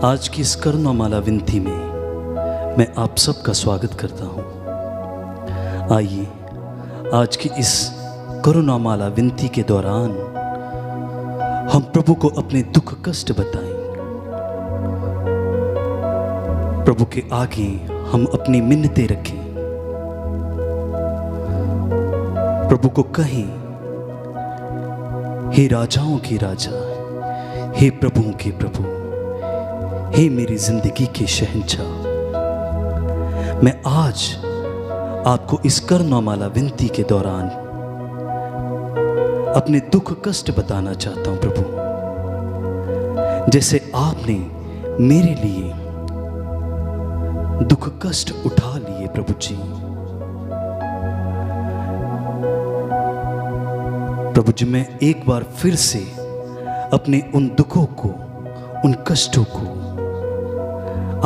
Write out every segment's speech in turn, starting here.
आज की इस करुणामाला विनती में मैं आप सबका स्वागत करता हूँ। आइए आज की इस करुणामाला विनती के दौरान हम प्रभु को अपने दुख कष्ट बताएं। प्रभु के आगे हम अपनी मिन्नतें रखें। प्रभु को कहें, हे राजाओं के राजा, हे प्रभुओं के प्रभु, हे मेरी जिंदगी के शहंशाह, मैं आज आपको इस करुणामाला विनती के दौरान अपने दुख कष्ट बताना चाहता हूं। प्रभु, जैसे आपने मेरे लिए दुख कष्ट उठा लिए प्रभु जी, प्रभु जी मैं एक बार फिर से अपने उन दुखों को, उन कष्टों को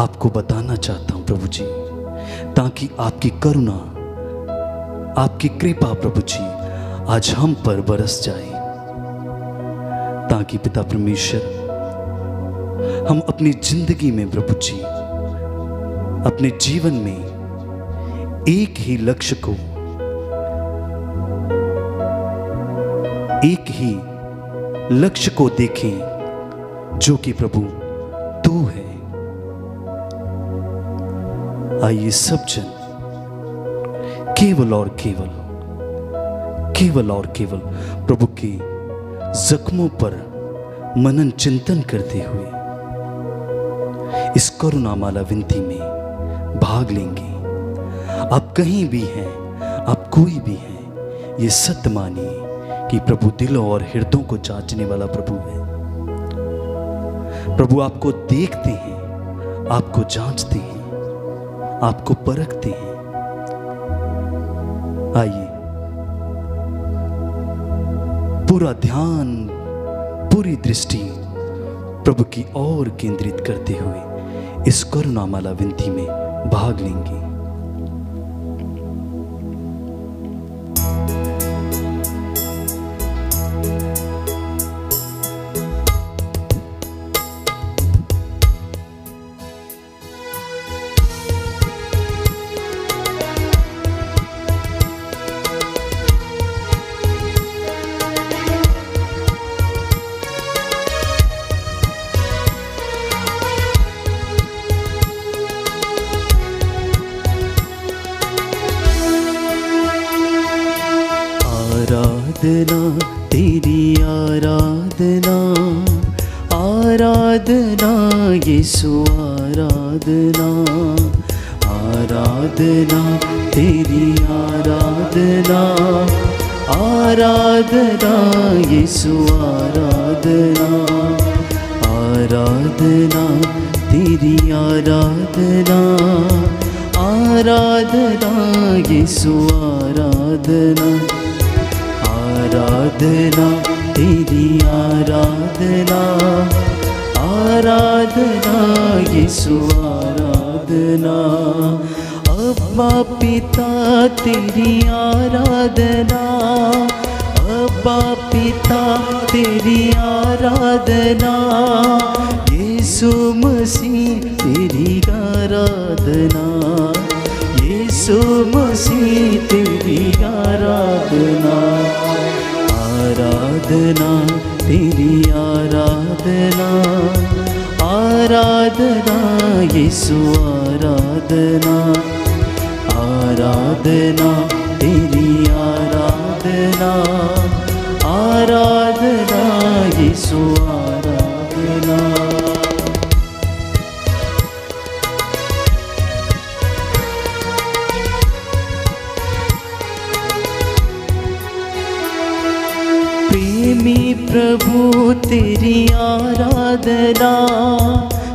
आपको बताना चाहता हूं प्रभु जी, ताकि आपकी करुणा, आपकी कृपा प्रभु जी आज हम पर बरस जाए, ताकि पिता परमेश्वर हम अपनी जिंदगी में प्रभु जी, अपने जीवन में एक ही लक्ष्य को, एक ही लक्ष्य को देखें जो कि प्रभु तू है। आइए सब जन केवल और केवल, केवल और केवल प्रभु के जख्मों पर मनन चिंतन करते हुए इस करुणामाला विनती में भाग लेंगे। आप कहीं भी हैं, आप कोई भी हैं, ये सत्य मानिए कि प्रभु दिलों और हृदयों को जांचने वाला प्रभु है। प्रभु आपको देखते हैं, आपको जांचते हैं, आपको परखते हैं। आइए पूरा ध्यान, पूरी दृष्टि प्रभु की ओर केंद्रित करते हुए इस करुणामाला विनती में भाग लेंगे। आराधना तेरी आराधना, आराधना यीशु आराधना, आराधना तेरी आराधना, आराधना यीशु आराधना, आराधना तेरी आराधना, आराधना यीशु आराधना, आराधना तेरी आराधना, आराधना यीशु आराधना, अब्बा पिता तेरी आराधना, अब्बा पिता तेरी आराधना, यीशु मसीह तेरी आराधना, यीशु मसीह तेरी आराधना, आराधना तेरी आराधना, आराधना यीशु आराधना, आराधना तेरी आराधना, आराधना यीशु आराधना। प्रेमी प्रभु तेरी आराधना,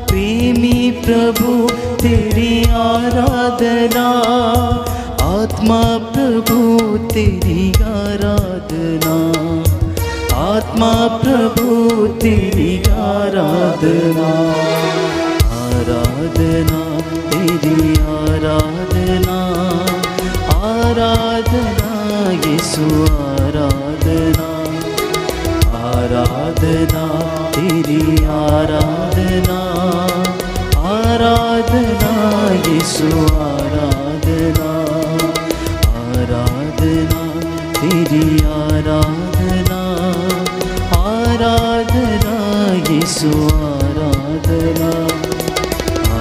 प्रेमी प्रभु तेरी आराधना, आत्मा प्रभु तेरी आराधना, आत्मा प्रभु तेरी आराधना, आराधना तेरी आराधना, आराधना यीशु आराधना, आराधना तेरी आराधना,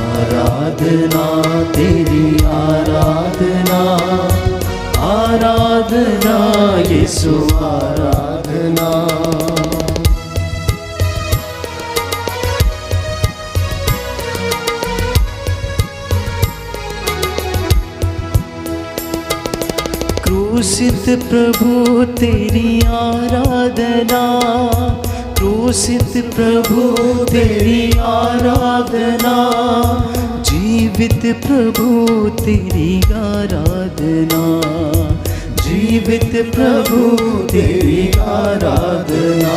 आराधना तेरी आराधना, आराधना यीशु आराधना। क्रूसित प्रभु तेरी आराधना, क्रूसित प्रभु तेरी आराधना, जीवित प्रभु तेरी आराधना, जीवित प्रभु तेरी आराधना।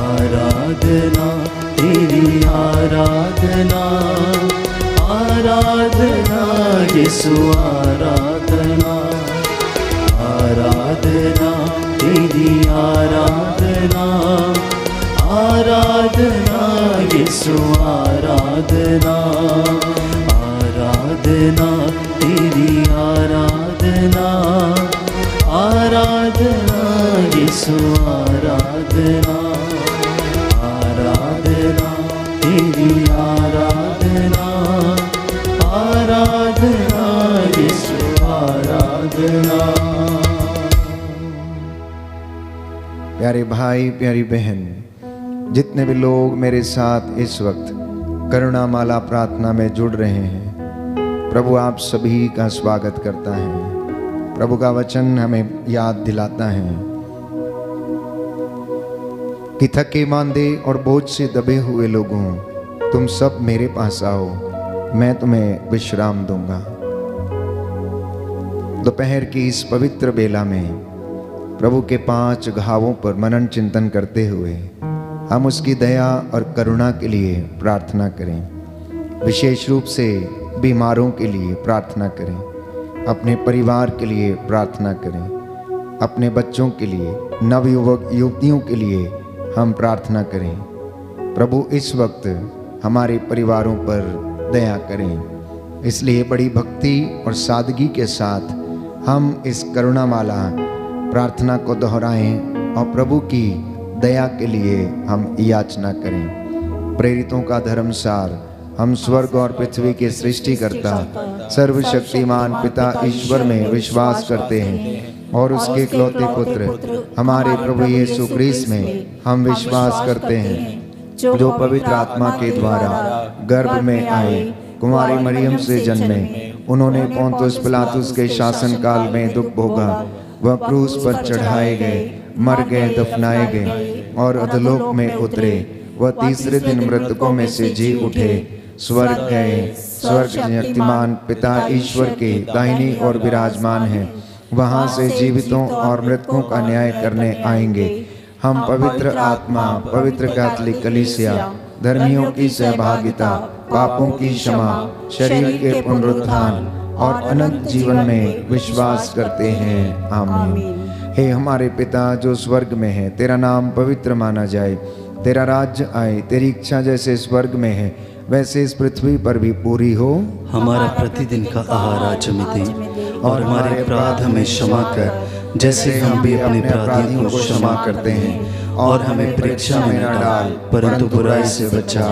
आराधना तेरी आराधना, आराधना यीशु आराधना, आराधना तेरी आराधना, आराधना यीशु आराधना, आराधना तेरी आराधना, आराधना यीशु आराधना, आराधना तेरी आराधना, आराधना यीशु आराधना। प्यारे भाई प्यारी बहन, जितने भी लोग मेरे साथ इस वक्त करुणा माला प्रार्थना में जुड़ रहे हैं, प्रभु आप सभी का स्वागत करता है। प्रभु का वचन हमें याद दिलाता है कि थके मांदे और बोझ से दबे हुए लोगों, तुम सब मेरे पास आओ, मैं तुम्हें विश्राम दूंगा। दोपहर की इस पवित्र बेला में प्रभु के 5 घावों पर मनन चिंतन करते हुए हम उसकी दया और करुणा के लिए प्रार्थना करें। विशेष रूप से बीमारों के लिए प्रार्थना करें, अपने परिवार के लिए प्रार्थना करें, अपने बच्चों के लिए, नवयुवक युवतियों के लिए हम प्रार्थना करें। प्रभु इस वक्त हमारे परिवारों पर दया करें। इसलिए बड़ी भक्ति और सादगी के साथ हम इस करुणा माला प्रार्थना को दोहराएं और प्रभु की दया के लिए हम याचना करें। प्रेरितों का धर्मसार हम स्वर्ग और पृथ्वी के सृष्टिकर्ता सर्वशक्तिमान पिता ईश्वर में विश्वास करते हैं और उसके इकलौते पुत्र हमारे प्रभु यीशु क्रिस्त में हम विश्वास करते हैं, जो पवित्र आत्मा के द्वारा गर्भ में आए, कुमारी मरियम से जन्मे, उन्होंने पोंतुस पिलातुस के शासन काल में दुख भोगा, वह क्रूस पर चढ़ाए गए, मर गए, दफनाए गए और अधोलोक में उतरे। वह तीसरे दिन मृतकों में से जी उठे, स्वर्ग गए, स्वर्ग शक्तिमान पिता ईश्वर के दाहिनी ओर विराजमान हैं, वहां से जीवितों और मृतकों का न्याय करने आएंगे। हम पवित्र आत्मा, पवित्र कैथोलिक कलीसिया, धर्मियों की सहभागिता, पापों की क्षमा, शरीर के पुनरुत्थान और अनंत जीवन में विश्वास करते हैं। आमीन। हे हमारे पिता जो स्वर्ग में है, तेरा नाम पवित्र माना जाए, तेरा राज्य आए, तेरी इच्छा जैसे स्वर्ग में है वैसे इस पृथ्वी पर भी पूरी हो। हमारा प्रतिदिन का आहार आज हमें दे और हमारे अपराध हमें क्षमा कर, जैसे हम भी अपने अपराधियों को क्षमा करते हैं, और हमें परीक्षा में न डाल परंतु बुराई से बचा।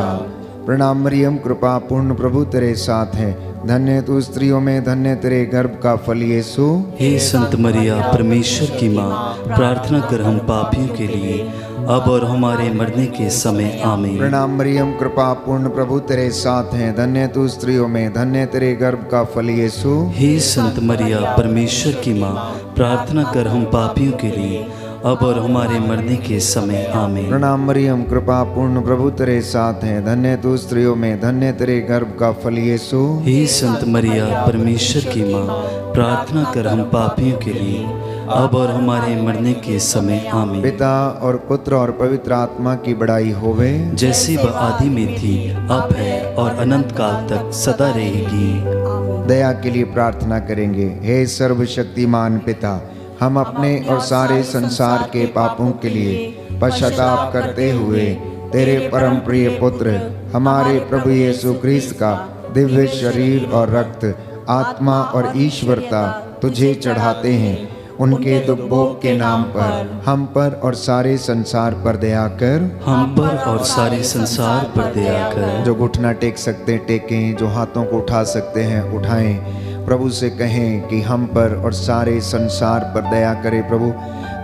प्रणाम मरियम, कृपा पूर्ण प्रभु तेरे साथ है, धन्य तू स्त्रियों में, धन्य तेरे गर्भ का फल यीशु। हे संत मरिया परमेश्वर की माँ, प्रार्थना कर हम पापियों के लिए अब और हमारे मरने के समय आमीन। प्रणाम मरियम, कृपा पूर्ण प्रभु तेरे साथ है, धन्य तू स्त्रियों में, धन्य तेरे गर्भ का फल यीशु। हे संत मरिया परमेश्वर की माँ, प्रार्थना कर हम पापियों के लिए अब और हमारे मरने के समय आमीन। प्रणाम मरियम, कृपा पूर्ण प्रभु तेरे साथ है, धन्य तू स्त्रियों में, धन्य तेरे गर्भ का फल यीशु। हे संत मरिया परमेश्वर की माँ, प्रार्थना कर हम पापियों के लिए अब और हमारे मरने के समय आमीन। पिता और पुत्र और पवित्र आत्मा की बड़ाई होवे, जैसे वह आदि में थी, अब है और अनंत काल तक सदा रहेगी। दया के लिए प्रार्थना करेंगे। हे सर्वशक्तिमान पिता, हम अपने और सारे संसार के पापों के लिए पश्चाताप करते हुए तेरे परम प्रिय पुत्र हमारे प्रभु यीशु क्रिस्त का दिव्य शरीर और रक्त, आत्मा और ईश्वरता तुझे चढ़ाते हैं उनके दुख भोग के नाम पर हम पर और सारे संसार पर दया कर। हम पर और सारे संसार पर दया कर। जो घुटना टेक सकते टेकें, जो हाथों को उठा सकते हैं उठाएं। प्रभु से कहें कि हम पर और सारे संसार पर दया करे प्रभु।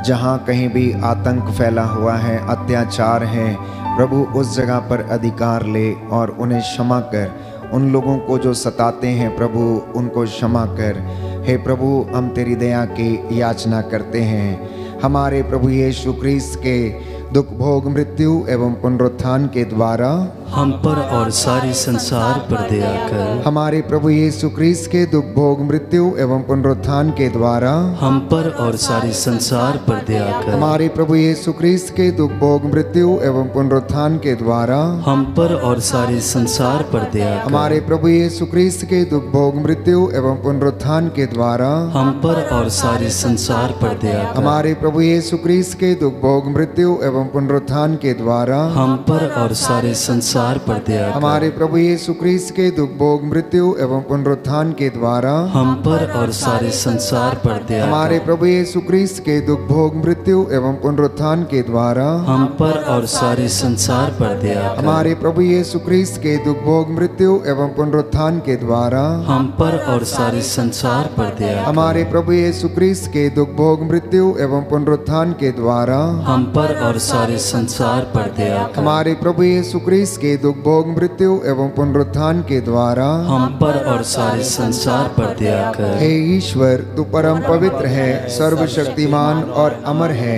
जहाँ कहीं भी आतंक फैला हुआ है, अत्याचार है, प्रभु उस जगह पर अधिकार ले और उन्हें क्षमा कर। उन लोगों को जो सताते हैं प्रभु उनको क्षमा कर। हे प्रभु हम तेरी दया की याचना करते हैं। हमारे प्रभु यीशु क्रिस्त के दुख भोग मृत्यु एवं पुनरुत्थान के द्वारा हम पर और सारे संसार पर दया कर। हमारे प्रभु यीशु क्रिस्त के दुख भोग मृत्यु एवं पुनरुत्थान के द्वारा हम पर और सारे संसार पर दया कर। हमारे प्रभु यीशु क्रिस्त के दुख भोग मृत्यु एवं पुनरुत्थान के द्वारा हम पर और सारे संसार पर दया कर। हमारे प्रभु यीशु क्रिस्त के दुख भोग मृत्यु एवं पुनरुत्थान के द्वारा हम पर और सारे संसार पर दया कर। हमारे प्रभु यीशु क्रिस्त के दुख भोग मृत्यु एवं पुनरुत्थान के द्वारा हम पर और सारे संसार पर दया कर। हमारे प्रभु यीशु क्रिस्त के दुख भोग मृत्यु एवं पुनरुत्थान के द्वारा हम पर और सारे संसार पर दया कर। हमारे प्रभु यीशु क्रिस्त के दुख भोग मृत्यु एवं पुनरुत्थान के द्वारा हम पर और सारे संसार पर दया कर। हमारे प्रभु यीशु क्रिस्त के दुख भोग मृत्यु एवं पुनरुत्थान के द्वारा हम पर और सारे संसार पर दया कर। हमारे प्रभु यीशु क्रिस्त के दुख भोग मृत्यु एवं पुनरुत्थान के द्वारा हम पर और सारे संसार पर दया कर। हमारे प्रभु यीशु क्रिस्त के दुख भोग मृत्यु एवं पुनरुत्थान के द्वारा हम पर और सारे संसार पर दया कर। हे ईश्वर तू परम पवित्र है, सर्वशक्तिमान और अमर है,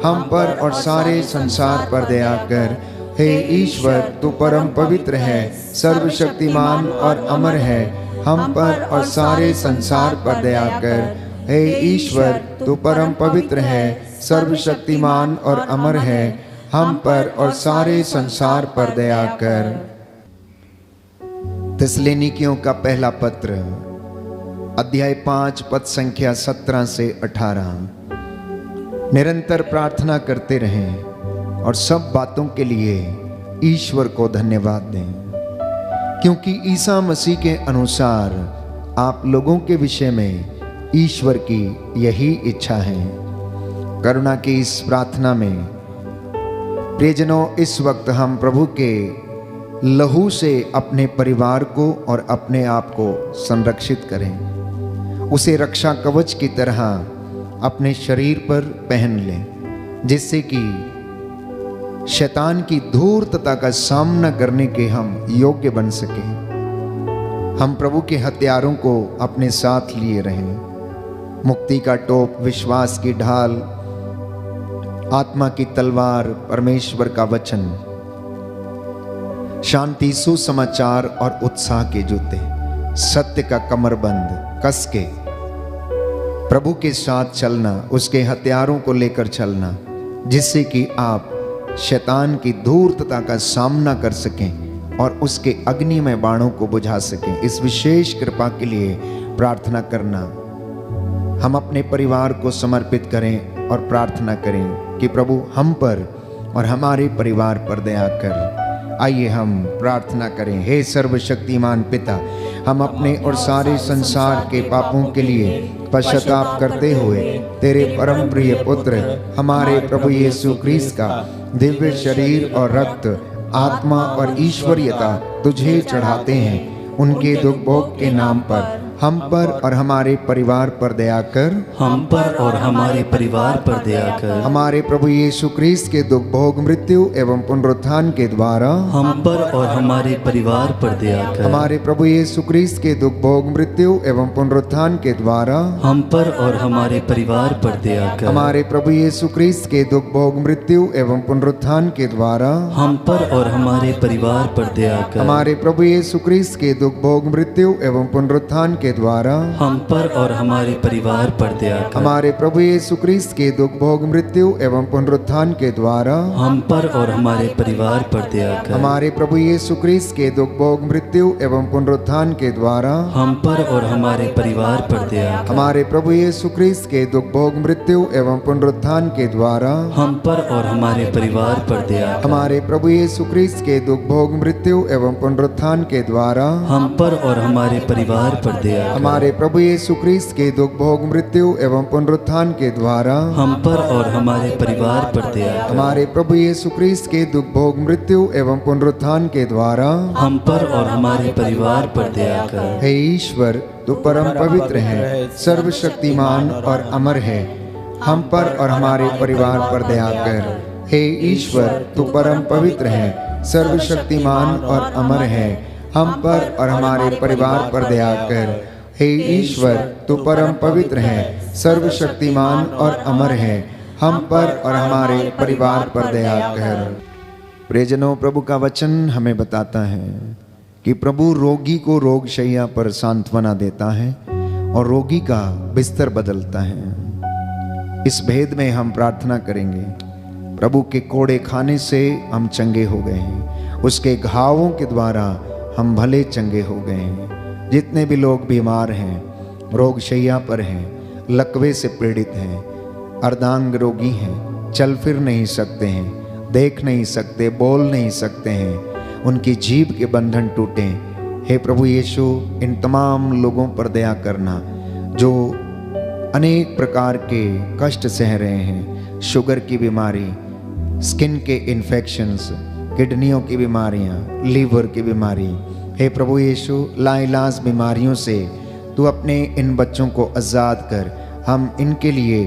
हम पर और सारे संसार पर दया कर। हे ईश्वर तू परम पवित्र है, सर्वशक्तिमान और अमर है, हम पर और सारे संसार पर दया कर। हे ईश्वर तू परम पवित्र है, सर्वशक्तिमान और अमर है, हम पर और सारे संसार पर दया कर। थिस्सलुनीकियों का पहला पत्र अध्याय 5 पद संख्या 17 से 18। निरंतर प्रार्थना करते रहें और सब बातों के लिए ईश्वर को धन्यवाद दें, क्योंकि ईसा मसीह के अनुसार आप लोगों के विषय में ईश्वर की यही इच्छा है। करुणा की इस प्रार्थना में प्रियजनों, इस वक्त हम प्रभु के लहू से अपने परिवार को और अपने आप को संरक्षित करें। उसे रक्षा कवच की तरह अपने शरीर पर पहन लें, जिससे कि शैतान की धूर्तता का सामना करने के हम योग्य बन सकें। हम प्रभु के हथियारों को अपने साथ लिए रहें। मुक्ति का टोप, विश्वास की ढाल, आत्मा की तलवार, परमेश्वर का वचन, शांति, सुसमाचार और उत्साह के जूते, सत्य का कमरबंद कस के प्रभु के साथ चलना, उसके हथियारों को लेकर चलना, जिससे कि आप शैतान की धूर्तता का सामना कर सकें और उसके अग्नि में बाणों को बुझा सकें। इस विशेष कृपा के लिए प्रार्थना करना। हम अपने परिवार को समर्पित करें और प्रार्थना करें कि प्रभु हम पर और हमारे परिवार पर दया कर। आइए हम प्रार्थना करें। हे सर्वशक्तिमान पिता, हम अपने और सारे संसार के पापों के लिए पश्चाताप करते हुए तेरे परम प्रिय पुत्र हमारे प्रभु यीशु क्रिस्त का दिव्य शरीर और रक्त, आत्मा और ईश्वरीयता तुझे चढ़ाते हैं। उनके दुख भोग के नाम पर हम पर और हमारे परिवार पर दया कर। हम पर और हमारे परिवार पर दया कर। हमारे प्रभु यीशु क्रिस्त के दुख भोग मृत्यु एवं पुनरुत्थान के द्वारा हम पर और हमारे परिवार पर दया कर। हमारे प्रभु यीशु क्रिस्त के दुख भोग मृत्यु एवं पुनरुत्थान के द्वारा हम पर और हमारे परिवार पर दया कर। हमारे प्रभु यीशु क्रिस्त के दुख भोग मृत्यु एवं पुनरुत्थान के द्वारा हम पर और हमारे परिवार पर दया कर। हमारे प्रभु यीशु क्रिस्त के दुख भोग मृत्यु एवं पुनरुत्थान के द्वारा हम पर और हमारे परिवार पर दया कर। हमारे प्रभु यीशु क्रिस्त के दुख भोग मृत्यु एवं पुनरुत्थान के द्वारा हम पर और हमारे परिवार पर दया कर। हमारे प्रभु यीशु क्रिस्त के दुख भोग मृत्यु एवं पुनरुत्थान के द्वारा हम पर और हमारे परिवार पर दया कर। हमारे प्रभु यीशु क्रिस्त के दुख भोग मृत्यु एवं पुनरुत्थान के द्वारा हम पर और हमारे परिवार पर दया कर। हमारे प्रभु यीशु क्रिस्त के दुख भोग मृत्यु एवं पुनरुत्थान के द्वारा हम पर और हमारे परिवार पर दया दया कर। हमारे प्रभु यीशु क्रिस्त के दुख भोग मृत्यु एवं पुनरुत्थान के द्वारा हम पर और हमारे परिवार पर दया कर। हमारे प्रभु यीशु क्रिस्त के दुख भोग मृत्यु एवं पुनरुत्थान के द्वारा हम पर और हमारे परिवार पर दया कर। हे ईश्वर, तू परम पवित्र है, सर्वशक्तिमान और अमर है, हम पर और हमारे परिवार पर दया कर। हे ईश्वर, तू परम पवित्र है, सर्वशक्तिमान और अमर है, हम पर और हमारे परिवार पर दया कर। हे ईश्वर, तू परम पवित्र है, सर्वशक्तिमान और अमर है, हम पर और हमारे परिवार पर दया कर। प्रियजनों, प्रभु का वचन हमें बताता है कि प्रभु रोगी को रोग शैया पर सांत्वना देता है और रोगी का बिस्तर बदलता है। इस भेद में हम प्रार्थना करेंगे। प्रभु के कोड़े खाने से हम चंगे हो गए हैं, उसके घावों के द्वारा हम भले चंगे हो गए हैं। जितने भी लोग बीमार हैं, रोग शैया पर हैं, लकवे से पीड़ित हैं, अर्धांग रोगी हैं, चल फिर नहीं सकते हैं, देख नहीं सकते, बोल नहीं सकते हैं, उनकी जीभ के बंधन टूटे। हे प्रभु यीशु, इन तमाम लोगों पर दया करना जो अनेक प्रकार के कष्ट सह रहे हैं, शुगर की बीमारी, स्किन के इन्फेक्शंस, किडनियों की बीमारियां, लीवर की बीमारी। हे प्रभु यीशु, लाइलाज बीमारियों से तू अपने इन बच्चों को आज़ाद कर। हम इनके लिए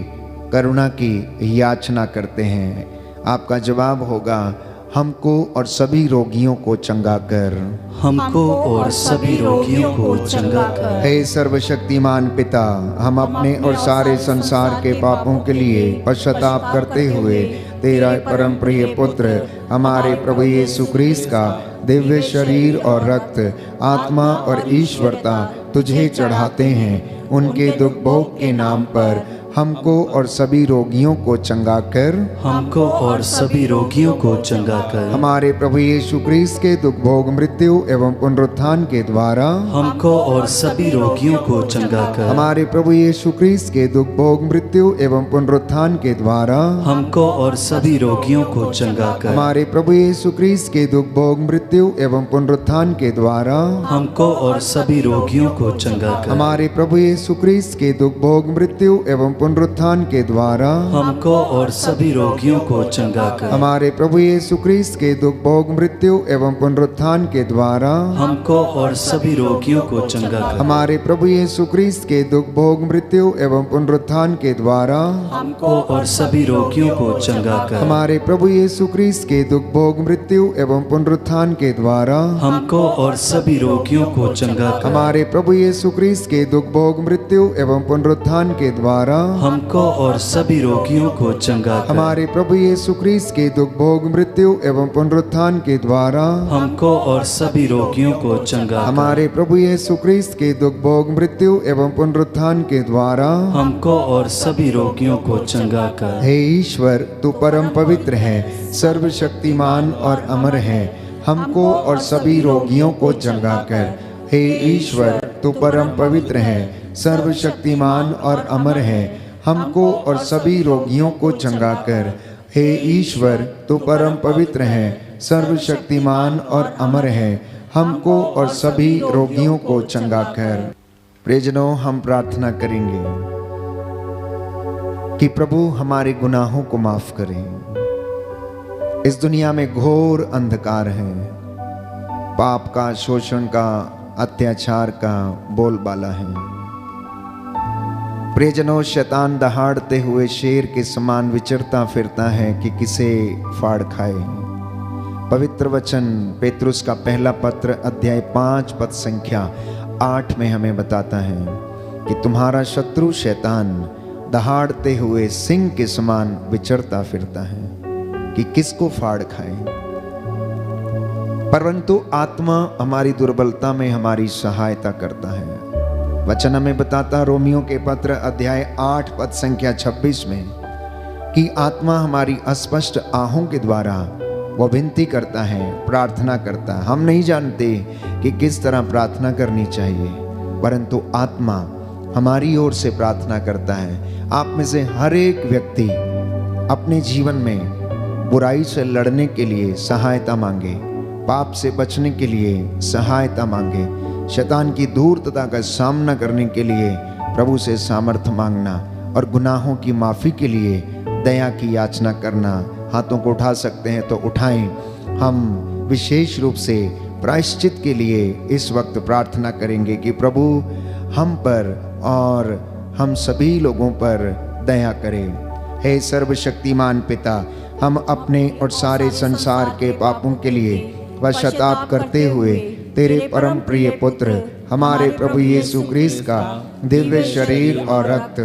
करुणा की याचना करते हैं। आपका जवाब होगा, हमको और सभी रोगियों को चंगा कर। हमको और सभी रोगियों को चंगा कर। हे सर्वशक्तिमान पिता, हम अपने और सारे संसार के पापों के लिए पश्चाताप करते हुए तेरा परम प्रिय पुत्र हमारे प्रभु यीशु क्रिस्त का दिव्य शरीर और रक्त, आत्मा और ईश्वरता तुझे चढ़ाते हैं। उनके दुख भोग के नाम पर हमको और सभी रोगियों को चंगा कर। हमको और सभी रोगियों को चंगा कर। हमारे प्रभु यीशु क्रिस्त के दुख भोग मृत्यु एवं पुनरुत्थान के द्वारा हमको और सभी रोगियों को चंगा कर। हमारे प्रभु यीशु क्रिस्त के दुख भोग मृत्यु एवं पुनरुत्थान के द्वारा हमको और सभी रोगियों को चंगा कर। हमारे प्रभु यीशु क्रिस्त के दुख भोग मृत्यु एवं पुनरुत्थान के द्वारा हमको और सभी रोगियों को चंगा कर। हमारे प्रभु यीशु क्रिस्त के दुख भोग मृत्यु एवं पुनरुत्थान के द्वारा हमको और सभी रोगियों को चंगा कर। हमारे प्रभु यीशु क्रिस्त के दुख भोग मृत्यु एवं पुनरुत्थान के द्वारा हमको और सभी रोगियों को चंगा कर। हमारे प्रभु यीशु क्रिस्त के दुख भोग मृत्यु एवं पुनरुत्थान के द्वारा हमको और सभी रोगियों को चंगा कर। हमारे प्रभु यीशु क्रिस्त के दुख भोग मृत्यु एवं पुनरुत्थान के द्वारा हमको और सभी रोगियों को चंगा कर। हमारे प्रभु यीशु क्रिस्त के दुख भोग मृत्यु एवं पुनरुत्थान के द्वारा हमको और सभी रोगियों को चंगा कर। हमारे प्रभु यीशु क्रिस्त के दुख भोग मृत्यु एवं पुनरुत्थान के द्वारा हमको और सभी रोगियों को चंगा कर। हमारे प्रभु यीशु क्रिस्त के दुख भोग मृत्यु एवं पुनरुत्थान के द्वारा हमको और सभी रोगियों को चंगा कर। हे ईश्वर, तू परम पवित्र है, सर्वशक्तिमान और अमर है, हमको और सभी रोगियों को चंगा कर। हे ईश्वर, तू परम पवित्र है, सर्वशक्तिमान और अमर है, हमको और सभी रोगियों को चंगा कर। हे ईश्वर, तू परम पवित्र है, सर्वशक्तिमान और अमर है, हमको और सभी रोगियों को चंगा कर। प्रियजनों, हम प्रार्थना करेंगे कि प्रभु हमारे गुनाहों को माफ करें। इस दुनिया में घोर अंधकार है, पाप का, शोषण का, अत्याचार का बोलबाला है। प्रियजनों, शैतान दहाड़ते हुए शेर के समान विचरता फिरता है कि किसे फाड़ खाए। पवित्र वचन पेतरुस का पहला पत्र अध्याय 5 पद संख्या 8 में हमें बताता है कि तुम्हारा शत्रु शैतान दहाड़ते हुए सिंह के समान विचरता फिरता है कि किसको फाड़ खाए। परंतु आत्मा हमारी दुर्बलता में हमारी सहायता करता है। वचन हमें बताता रोमियो के पत्र अध्याय 8 पद संख्या 26 में कि आत्मा हमारी अस्पष्ट आहों के द्वारा वो विनती करता है, प्रार्थना करता है। हम नहीं जानते कि किस तरह प्रार्थना करनी चाहिए, परंतु आत्मा हमारी ओर से प्रार्थना करता है। आप में से हर एक व्यक्ति अपने जीवन में बुराई से लड़ने के लिए सहायता मांगे, पाप से बचने के लिए सहायता मांगे, शैतान की धूर्तता का सामना करने के लिए प्रभु से सामर्थ्य मांगना और गुनाहों की माफ़ी के लिए दया की याचना करना। हाथों को उठा सकते हैं तो उठाएं। हम विशेष रूप से प्रायश्चित के लिए इस वक्त प्रार्थना करेंगे कि प्रभु हम पर और हम सभी लोगों पर दया करें। हे सर्वशक्तिमान पिता, हम अपने और सारे संसार के पापों के लिए पश्चाताप करते हुए तेरे परम प्रिय पुत्र हमारे प्रभु यीशु क्रिस्त का दिव्य शरीर और रक्त,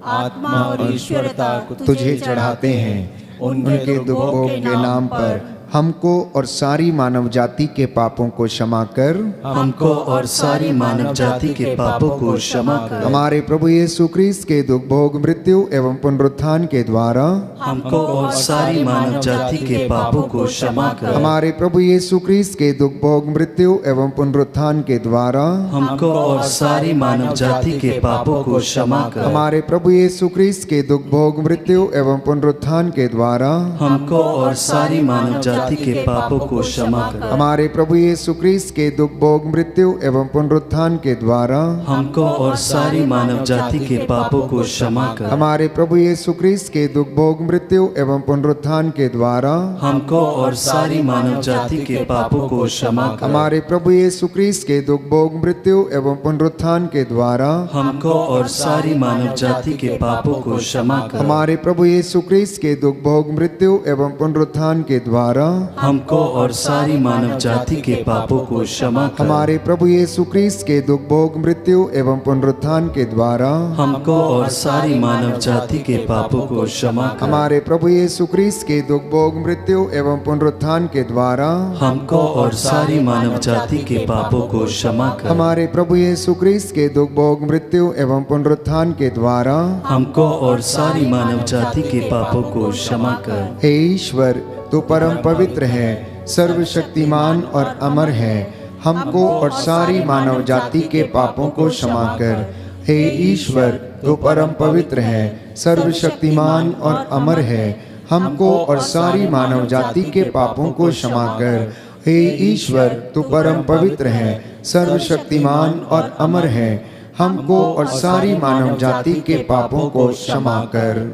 आत्मा और ईश्वरता तुझे चढ़ाते हैं। उनके दुखों के नाम पर हमको और सारी मानव जाति के पापों को क्षमा कर, हमको और सारी मानव जाति के पापों को क्षमा कर। हमारे प्रभु यीशु क्रिस्त के दुख भोग मृत्यु एवं पुनरुत्थान के द्वारा हमको और सारी मानव जाति के पापों को क्षमा कर। हमारे प्रभु यीशु क्रिस्त के दुख भोग मृत्यु एवं पुनरुत्थान के द्वारा हमको और सारी मानव जाति के पापों को क्षमा कर। हमारे प्रभु यीशु क्रिस्त के दुख भोग मृत्यु एवं पुनरुत्थान के द्वारा हमको और सारी मानव जाति के पापों को क्षमा कर। हमारे प्रभु यीशु क्रिस्त के दुख भोग मृत्यु एवं पुनरुत्थान के द्वारा हमको और सारी मानव जाति के पापों को क्षमा कर। हमारे प्रभु यीशु क्रिस्त के दुख भोग मृत्यु एवं पुनरुत्थान के द्वारा हमको और सारी मानव जाति के पापों को क्षमा कर। हमारे प्रभु यीशु क्रिस्त के दुख भोग मृत्यु एवं पुनरुत्थान के द्वारा हमको और सारी मानव जाति के पापों को क्षमा कर। हमारे प्रभु यीशु क्रिस्त के दुख भोग मृत्यु एवं पुनरुत्थान के द्वारा हमको और सारी मानव जाति के पापों को क्षमा कर। हमारे प्रभु यीशु क्रिस्त के दुख भोग मृत्यु एवं पुनरुत्थान के द्वारा हमको और सारी मानव जाति के पापों को क्षमा कर। हमारे प्रभु यीशु क्रिस्त के दुख भोग मृत्यु एवं पुनरुत्थान के द्वारा हमको और सारी मानव जाति के पापों को क्षमा कर। हमारे प्रभु यीशु क्रिस्त के दुख भोग मृत्यु एवं पुनरुत्थान के द्वारा हमको और सारी मानव जाति के पापों को क्षमा कर। हे ईश्वर, तू परम पवित्र है, सर्वशक्तिमान और अमर है, हमको और सारी मानव जाति के पापों को क्षमा कर। हे ईश्वर, तू परम पवित्र है, सर्वशक्तिमान और अमर है, हमको और सारी मानव जाति के पापों को क्षमा कर। हे ईश्वर, तू परम पवित्र है, सर्वशक्तिमान और अमर है, हमको और सारी मानव जाति के पापों को क्षमा कर।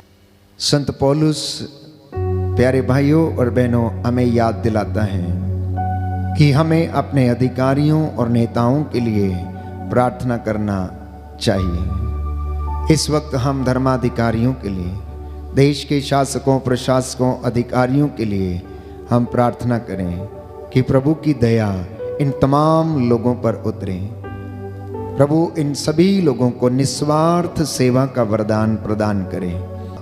संत पौलुस प्यारे भाइयों और बहनों हमें याद दिलाता है कि हमें अपने अधिकारियों और नेताओं के लिए प्रार्थना करना चाहिए। इस वक्त हम धर्माधिकारियों के लिए, देश के शासकों, प्रशासकों, अधिकारियों के लिए हम प्रार्थना करें कि प्रभु की दया इन तमाम लोगों पर उतरे। प्रभु इन सभी लोगों को निस्वार्थ सेवा का वरदान प्रदान करें।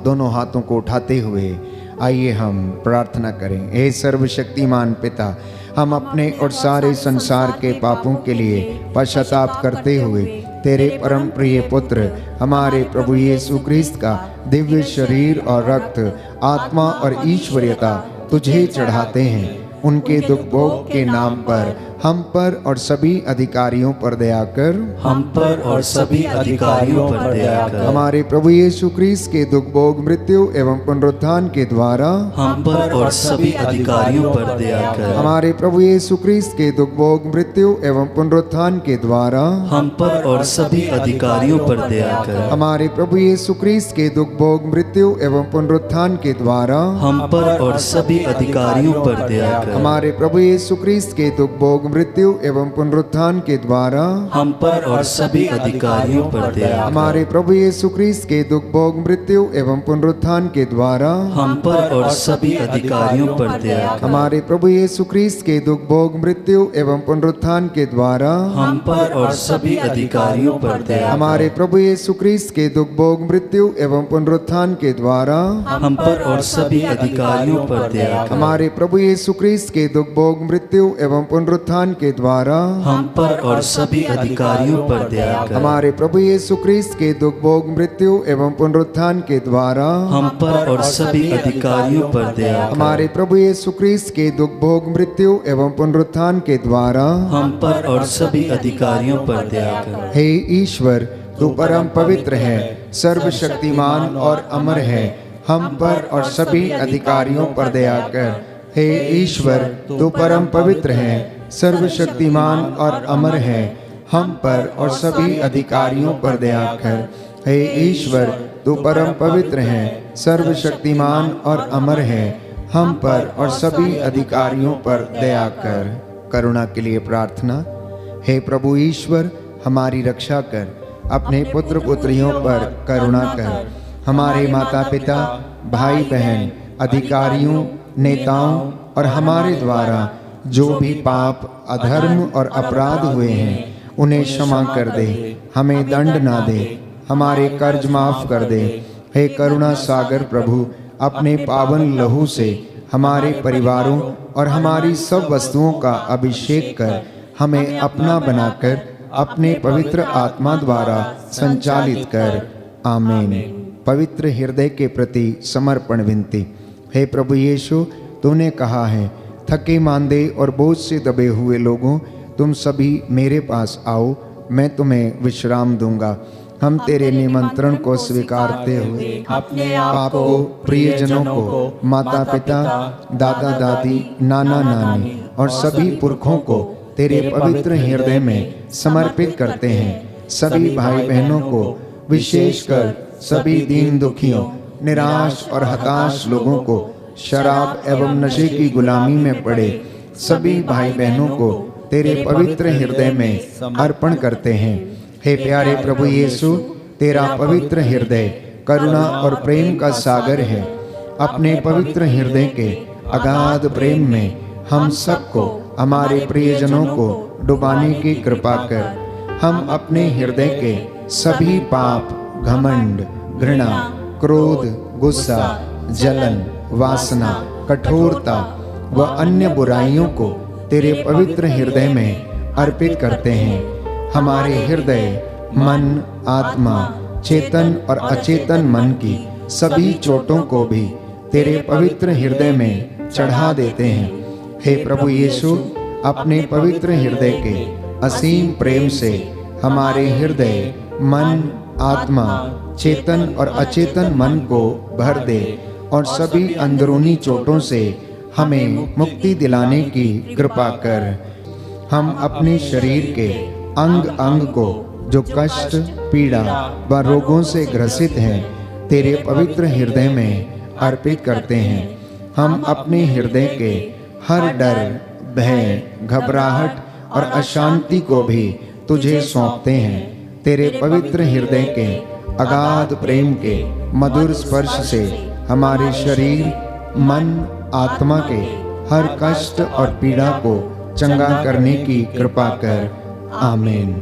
दोनों हाथों को उठाते हुए आइए हम प्रार्थना करें। हे सर्वशक्तिमान पिता, हम अपने और सारे संसार के पापों के लिए पश्चाताप करते हुए तेरे परम प्रिय पुत्र हमारे प्रभु यीशु क्रिस्त का दिव्य शरीर और रक्त, आत्मा और ईश्वरीयता तुझे चढ़ाते हैं। उनके दुख भोग के नाम पर हम पर और सभी अधिकारियों पर दया कर। हम पर और सभी अधिकारियों पर दया कर। हमारे प्रभु यीशु क्रिस्त के दुख भोग मृत्यु एवं पुनरुत्थान के द्वारा हम पर और सभी अधिकारियों पर दया कर। हमारे प्रभु यीशु क्रिस्त के दुख भोग मृत्यु एवं पुनरुत्थान के द्वारा हम पर और सभी अधिकारियों पर दया कर। हमारे प्रभु यीशु क्रिस्त के दुख भोग मृत्यु एवं पुनरुत्थान के द्वारा हम पर और सभी अधिकारियों पर दया कर। हमारे प्रभु यीशु क्रिस्त के दुख भोग मृत्यु एवं पुनरुत्थान के द्वारा हम पर और सभी अधिकारियों पर दया कर। हमारे प्रभु यीशु क्रिस्त के दुख भोग मृत्यु एवं पुनरुत्थान के द्वारा हम पर और सभी अधिकारियों पर दया कर। हमारे प्रभु यीशु क्रिस्त के दुख भोग मृत्यु एवं पुनरुत्थान के द्वारा हम पर और सभी अधिकारियों पर दया कर। हमारे प्रभु यीशु क्रिस्त के दुख भोग मृत्यु एवं पुनरुत्थान के द्वारा हम पर और सभी अधिकारियों पर दया कर। हमारे प्रभु यीशु क्रिस्त के दुख भोग मृत्यु एवं पुनरुत्थान के द्वारा हम पर और सभी अधिकारियों पर दया कर। हमारे प्रभु यीशु क्रिस्त के दुख भोग मृत्यु एवं पुनरुत्थान के द्वारा हम पर और सभी अधिकारियों पर दया कर। हमारे प्रभु यीशु क्रिस्त के दुख भोग मृत्यु एवं पुनरुत्थान के द्वारा हम पर और सभी अधिकारियों पर दया कर। हे ईश्वर, तू परम पवित्र है, सर्वशक्तिमान और अमर है, हम पर और सभी अधिकारियों पर दया कर। हे ईश्वर तू परम पवित्र है, सर्वशक्तिमान और अमर है, हम पर और सभी अधिकारियों पर दया कर। हे ईश्वर तू परम पवित्र है, सर्वशक्तिमान और अमर है, हम पर और सभी अधिकारियों पर दया कर। करुणा के लिए प्रार्थना। हे प्रभु ईश्वर हमारी रक्षा कर, अपने पुत्र पुत्रियों पर करुणा कर। हमारे माता पिता, भाई बहन, अधिकारियों, नेताओं और हमारे द्वारा जो भी पाप, अधर्म और अपराध हुए हैं उन्हें क्षमा कर दे, हमें दंड ना दे, हमारे कर्ज माफ कर दे। हे करुणा सागर प्रभु, अपने पावन लहू से हमारे परिवारों और हमारी सब वस्तुओं का अभिषेक कर हमें अपना बनाकर अपने पवित्र आत्मा द्वारा संचालित कर। आमीन। पवित्र हृदय के प्रति समर्पण विनती। हे प्रभु यीशु, तूने कहा है, थके मांदे और बोझ से दबे हुए लोगों, तुम सभी मेरे पास आओ, मैं तुम्हें विश्राम दूंगा। हम तेरे निमंत्रण को स्वीकारते हुए अपने आप को, प्रियजनों को, माता पिता, दादा दादी, नाना नानी और सभी पुरखों को तेरे पवित्र हृदय में समर्पित करते हैं। सभी भाई बहनों को, विशेषकर सभी दीन दुखियों, निराश और हताश लोगों को, शराब एवं नशे की गुलामी में पड़े सभी भाई बहनों को तेरे पवित्र हृदय में अर्पण करते हैं। हे प्यारे प्रभु यीशु, तेरा पवित्र हृदय करुणा और प्रेम का सागर है। अपने पवित्र हृदय के अगाध प्रेम में हम सबको, हमारे प्रियजनों को डुबाने की कृपा कर। हम अपने हृदय के सभी पाप, घमंड, घृणा, क्रोध, गुस्सा, जलन, वासना, कठोरता व अन्य बुराइयों को तेरे पवित्र हृदय में अर्पित करते हैं। हमारे हृदय, मन, आत्मा, चेतन और अचेतन मन की सभी चोटों को भी तेरे पवित्र हृदय में चढ़ा देते हैं। हे प्रभु यीशु, अपने पवित्र हृदय के असीम प्रेम से हमारे हृदय, मन, आत्मा, चेतन और अचेतन मन को भर दे और सभी अंदरूनी चोटों से हमें मुक्ति दिलाने की कृपा कर। हम अपने शरीर के अंग अंग को जो कष्ट, पीड़ा व रोगों से ग्रसित हैं, तेरे पवित्र हृदय में अर्पित करते हैं। हम अपने हृदय के हर डर, भय, घबराहट और अशांति को भी तुझे सौंपते हैं। तेरे पवित्र हृदय के अगाध प्रेम के मधुर स्पर्श से हमारे शरीर, मन, आत्मा के हर कष्ट और पीड़ा को चंगा करने की कृपा कर। आमीन।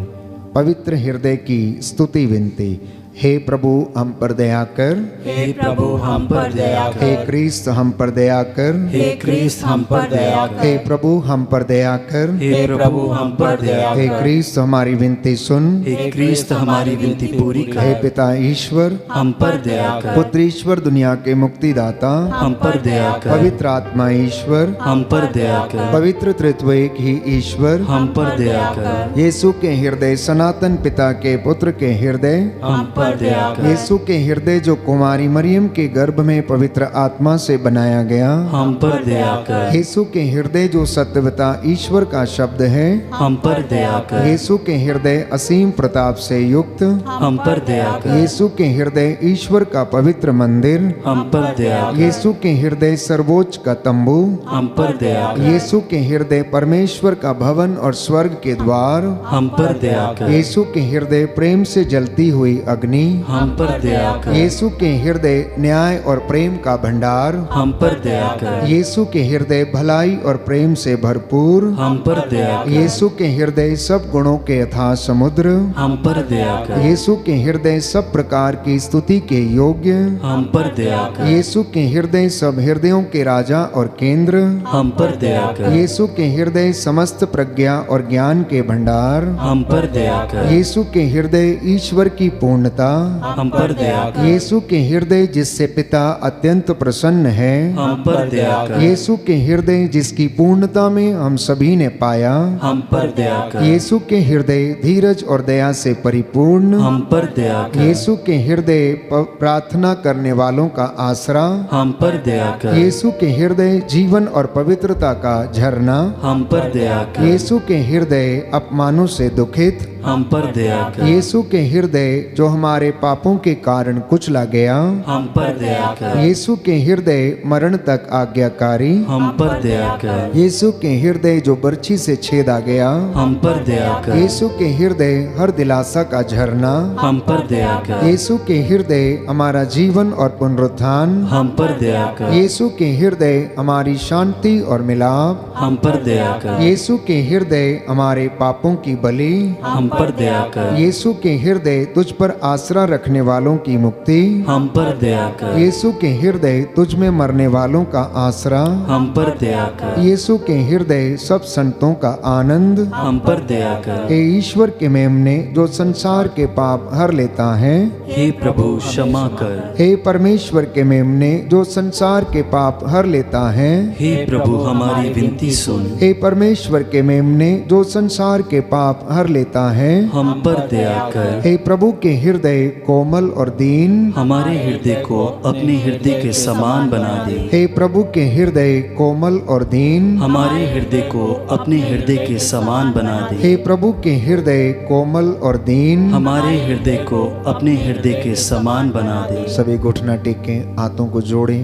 पवित्र हृदय की स्तुति विनती। हे प्रभु हम पर दया कर। हे प्रभु हम पर दया कर। हे क्रिस्त हम पर दया कर। हे क्रिस्त हम पर दया कर। हे प्रभु हम पर दया कर। हे प्रभु हम पर दया कर। हे क्रिस्त हमारी विनती सुन। हे क्रिस्त हमारी विनती पूरी कर। हे पिता ईश्वर हम पर दया कर। पुत्र ईश्वर दुनिया के मुक्तिदाता हम पर दया कर। पवित्र आत्मा ईश्वर हम पर दया कर। पवित्र त्रित्व एक ही ईश्वर हम पर दया कर। यीशु के हृदय, सनातन पिता के पुत्र के हृदय, हम पर दया कर। यीशु के हृदय जो कुमारी मरियम के गर्भ में पवित्र आत्मा से बनाया गया, हम पर दया कर। यीशु के हृदय जो सत्यवता ईश्वर का शब्द है, हम पर दया कर। यीशु के हृदय असीम प्रताप से युक्त, हम पर दया कर। यीशु के हृदय ईश्वर का पवित्र मंदिर, हम पर दया कर। यीशु के हृदय सर्वोच्च का तंबू, हम पर दया कर। यीशु के हृदय परमेश्वर का भवन और स्वर्ग के द्वार, हम पर दया कर। यीशु के हृदय प्रेम से जलती हुई अग्नि, हम पर दया कर। यीशु के हृदय न्याय और प्रेम का भंडार, हम पर दया कर। यीशु के हृदय भलाई और प्रेम से भरपूर, हम पर दया कर। यीशु के हृदय सब गुणों के अथाह समुद्र, हम पर दया कर। यीशु के हृदय सब प्रकार की स्तुति के योग्य, हम पर दया कर। यीशु के हृदय सब हृदयों के राजा और केंद्र, हम पर दया कर। यीशु के हृदय समस्त प्रज्ञा और ज्ञान के भंडार, हम पर दया कर। यीशु के हृदय ईश्वर की पूर्णता, करुणाता, हम पर दया कर। यीशु के हृदय जिससे पिता अत्यंत प्रसन्न है, हम पर दया कर। यीशु के हृदय जिसकी पूर्णता में हम सभी ने पाया, हम पर दया कर। यीशु के हृदय धीरज और दया से परिपूर्ण, हम पर दया कर। यीशु के हृदय प्रार्थना करने वालों का आसरा, हम पर दया कर। यीशु के हृदय जीवन और पवित्रता का झरना, हम पर दया कर। यीशु के हृदय अपमानों से दुखित, हम पर दया कर। यीशु के हृदय जो हमारे पापों के कारण कुचला गया, हम पर दया कर। यीशु के हृदय मरण तक आज्ञाकारी, हम पर दया कर। यीशु के हृदय जो बर्छी से छेदा गया, हम पर दया कर। यीशु के हृदय हर दिलासा का झरना, हम पर दया कर। यीशु के हृदय हमारा जीवन और पुनरुत्थान, हम पर दया कर। यीशु के हृदय हमारी शांति और मिलाप, हम पर दया कर। यीशु के हृदय हमारे पापों की बलि, हम पर दया कर। यीशु के हृदय तुझ पर आसरा रखने वालों की मुक्ति, हम पर दया कर। यीशु के हृदय तुझ में मरने वालों का आसरा, हम पर दया कर। यीशु के हृदय सब संतों का आनंद, हम पर दया कर। हे ईश्वर के मेमने जो संसार के पाप हर लेता है, हे प्रभु क्षमा कर। हे परमेश्वर के मेमने जो संसार के पाप हर लेता है, हे प्रभु हमारी विनती सुन। हे परमेश्वर के मेमने जो संसार के पाप हर लेता है, हम पर दया कर। हे प्रभु के हृदय कोमल और दीन, हमारे हृदय को अपने हृदय के समान बना दे। हे प्रभु के हृदय कोमल और दीन, हमारे हृदय को अपने हृदय के समान बना दे। हे प्रभु के हृदय कोमल और दीन, हमारे हृदय को अपने हृदय के समान बना दे। सभी घुटना टेकें, हाथों को जोड़ें।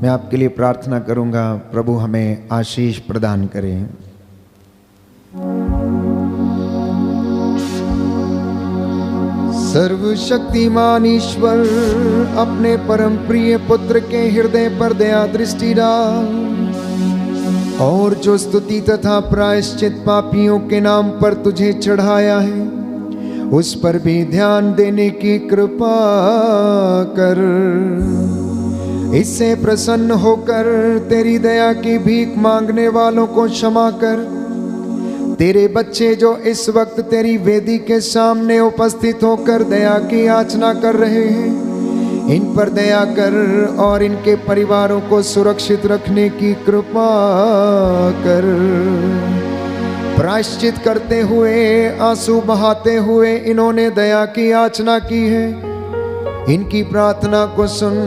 मैं आपके लिए प्रार्थना करूंगा, प्रभु हमें आशीष प्रदान करें। सर्वशक्तिमान ईश्वर अपने परम प्रिय पुत्र के हृदय पर दया दृष्टि डाल, और जो स्तुति तथा प्रायश्चित पापियों के नाम पर तुझे चढ़ाया है, उस पर भी ध्यान देने की कृपा कर। इससे प्रसन्न होकर तेरी दया की भीख मांगने वालों को क्षमा कर। तेरे बच्चे जो इस वक्त तेरी वेदी के सामने उपस्थित होकर दया की याचना कर रहे हैं, इन पर दया कर और इनके परिवारों को सुरक्षित रखने की कृपा कर। प्रायश्चित करते हुए, आंसू बहाते हुए इन्होंने दया की याचना की है। इनकी प्रार्थना को सुन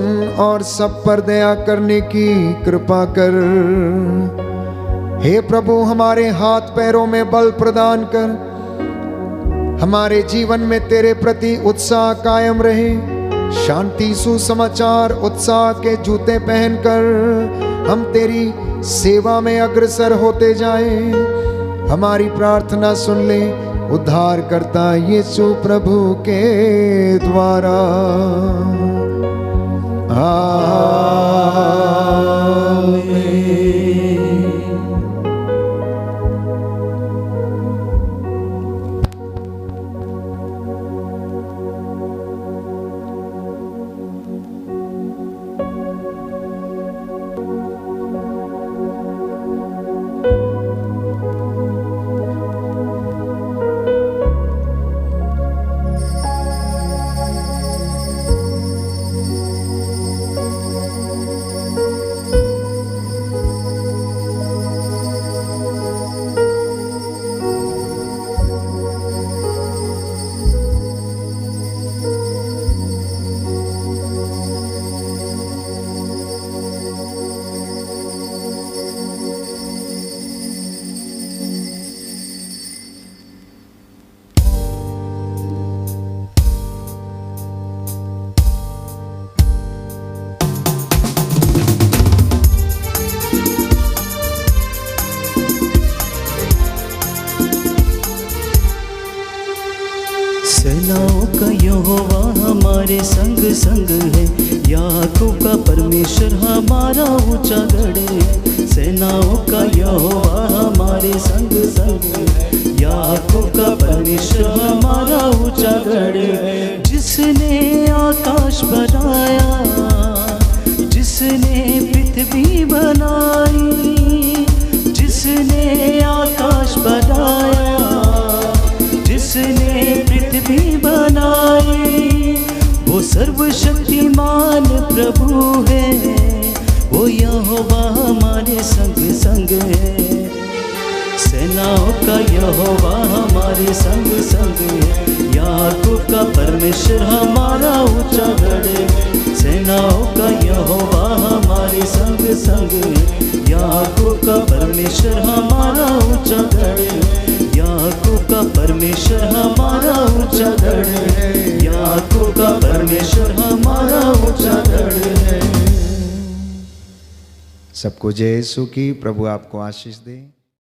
और सब पर दया करने की कृपा कर। हे प्रभु, हमारे हाथ पैरों में बल प्रदान कर, हमारे जीवन में तेरे प्रति उत्साह कायम रहे। शांति, सुसमाचार, उत्साह के जूते पहनकर हम तेरी सेवा में अग्रसर होते जाएं। हमारी प्रार्थना सुन ले उद्धार करता यीशु प्रभु के द्वारा। सेनाओं का यहोवा हमारे संग संग है, याकूब का परमेश्वर हमारा ऊंचा गढ़ है। सेनाओं का यहोवा हमारे संग संग है, याकूब का परमेश्वर हमारा ऊंचा गढ़ है। जिसने आकाश बनाया, जिसने पृथ्वी बनाई, जिसने आकाश बनाया, जिसने पृथ्वी बनाई, सर्वशक्तिमान प्रभु है, वो यहोवा हमारे संग संग है। सेनाओं का यहोवा हमारे संग संग है, याकूब का परमेश्वर हमारा ऊंचा गढ़ है। सेनाओं का यहोवा हमारे संग संग है, याकूब का परमेश्वर हमारा ऊंचा गढ़ है। याकूब का परमेश्वर हमारा ऊंचा गढ़ है, याकूब का परमेश्वर हमारा ऊंचा गढ़ है। सबको जय यीशु की। प्रभु आपको आशीष दे।